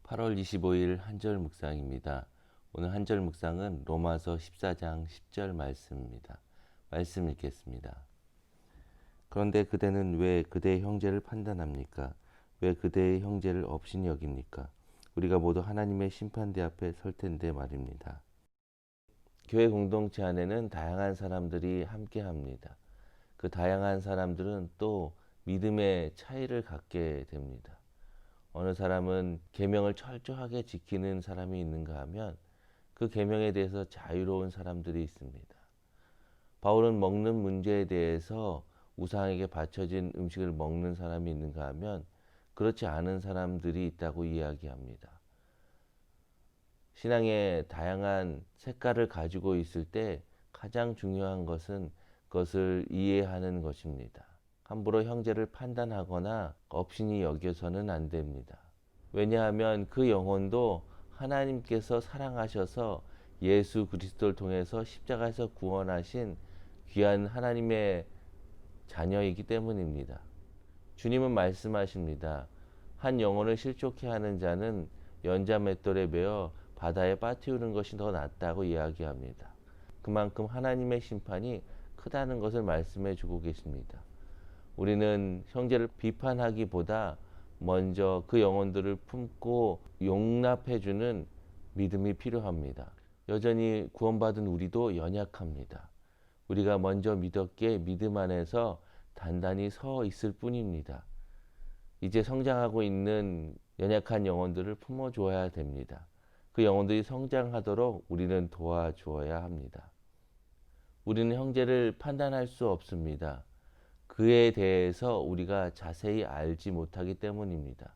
8월 25일 한절 묵상입니다. 오늘 한절 묵상은 로마서 14장 10절 말씀입니다. 말씀 읽겠습니다. 그런데 그대는 왜 그대의 형제를 판단합니까? 왜 그대의 형제를 업신이 여깁니까? 우리가 모두 하나님의 심판대 앞에 설 텐데 말입니다. 교회 공동체 안에는 다양한 사람들이 함께 합니다. 그 다양한 사람들은 또 믿음의 차이를 갖게 됩니다. 어느 사람은 계명을 철저하게 지키는 사람이 있는가 하면 그 계명에 대해서 자유로운 사람들이 있습니다. 바울은 먹는 문제에 대해서 우상에게 바쳐진 음식을 먹는 사람이 있는가 하면 그렇지 않은 사람들이 있다고 이야기합니다. 신앙의 다양한 색깔을 가지고 있을 때 가장 중요한 것은 그것을 이해하는 것입니다. 함부로 형제를 판단하거나 업신이 여겨서는 안 됩니다. 왜냐하면 그 영혼도 하나님께서 사랑하셔서 예수 그리스도를 통해서 십자가에서 구원하신 귀한 하나님의 자녀이기 때문입니다. 주님은 말씀하십니다. 한 영혼을 실족해 하는 자는 연자 맷돌에 매어 바다에 빠뜨리는 것이 더 낫다고 이야기합니다. 그만큼 하나님의 심판이 크다는 것을 말씀해 주고 계십니다. 우리는 형제를 비판하기보다 먼저 그 영혼들을 품고 용납해 주는 믿음이 필요합니다. 여전히 구원받은 우리도 연약합니다. 우리가 먼저 믿었기에 믿음 안에서 단단히 서 있을 뿐입니다. 이제 성장하고 있는 연약한 영혼들을 품어줘야 됩니다. 그 영혼들이 성장하도록 우리는 도와주어야 합니다. 우리는 형제를 판단할 수 없습니다. 그에 대해서 우리가 자세히 알지 못하기 때문입니다.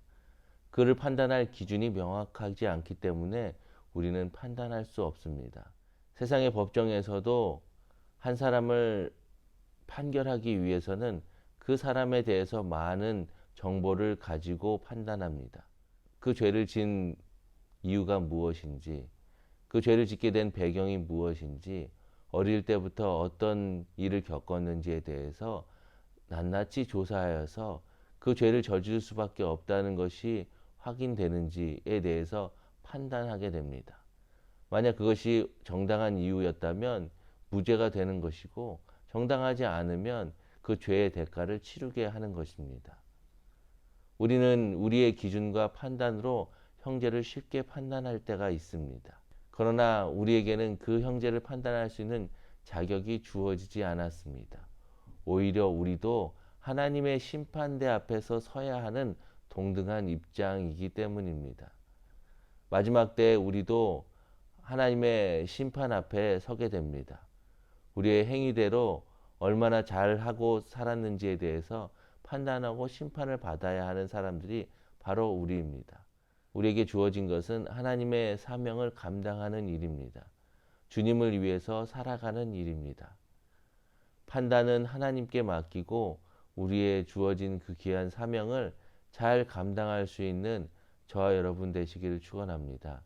그를 판단할 기준이 명확하지 않기 때문에 우리는 판단할 수 없습니다. 세상의 법정에서도 한 사람을 판결하기 위해서는 그 사람에 대해서 많은 정보를 가지고 판단합니다. 그 죄를 진 이유가 무엇인지, 그 죄를 짓게 된 배경이 무엇인지, 어릴 때부터 어떤 일을 겪었는지에 대해서 낱낱이 조사하여서 그 죄를 저지를 수밖에 없다는 것이 확인되는지에 대해서 판단하게 됩니다. 만약 그것이 정당한 이유였다면 무죄가 되는 것이고, 정당하지 않으면 그 죄의 대가를 치르게 하는 것입니다. 우리는 우리의 기준과 판단으로 형제를 쉽게 판단할 때가 있습니다. 그러나 우리에게는 그 형제를 판단할 수 있는 자격이 주어지지 않았습니다. 오히려 우리도 하나님의 심판대 앞에서 서야 하는 동등한 입장이기 때문입니다. 마지막 때에 우리도 하나님의 심판 앞에 서게 됩니다. 우리의 행위대로 얼마나 잘하고 살았는지에 대해서 판단하고 심판을 받아야 하는 사람들이 바로 우리입니다. 우리에게 주어진 것은 하나님의 사명을 감당하는 일입니다. 주님을 위해서 살아가는 일입니다. 판단은 하나님께 맡기고 우리의 주어진 그 귀한 사명을 잘 감당할 수 있는 저와 여러분 되시기를 축원합니다.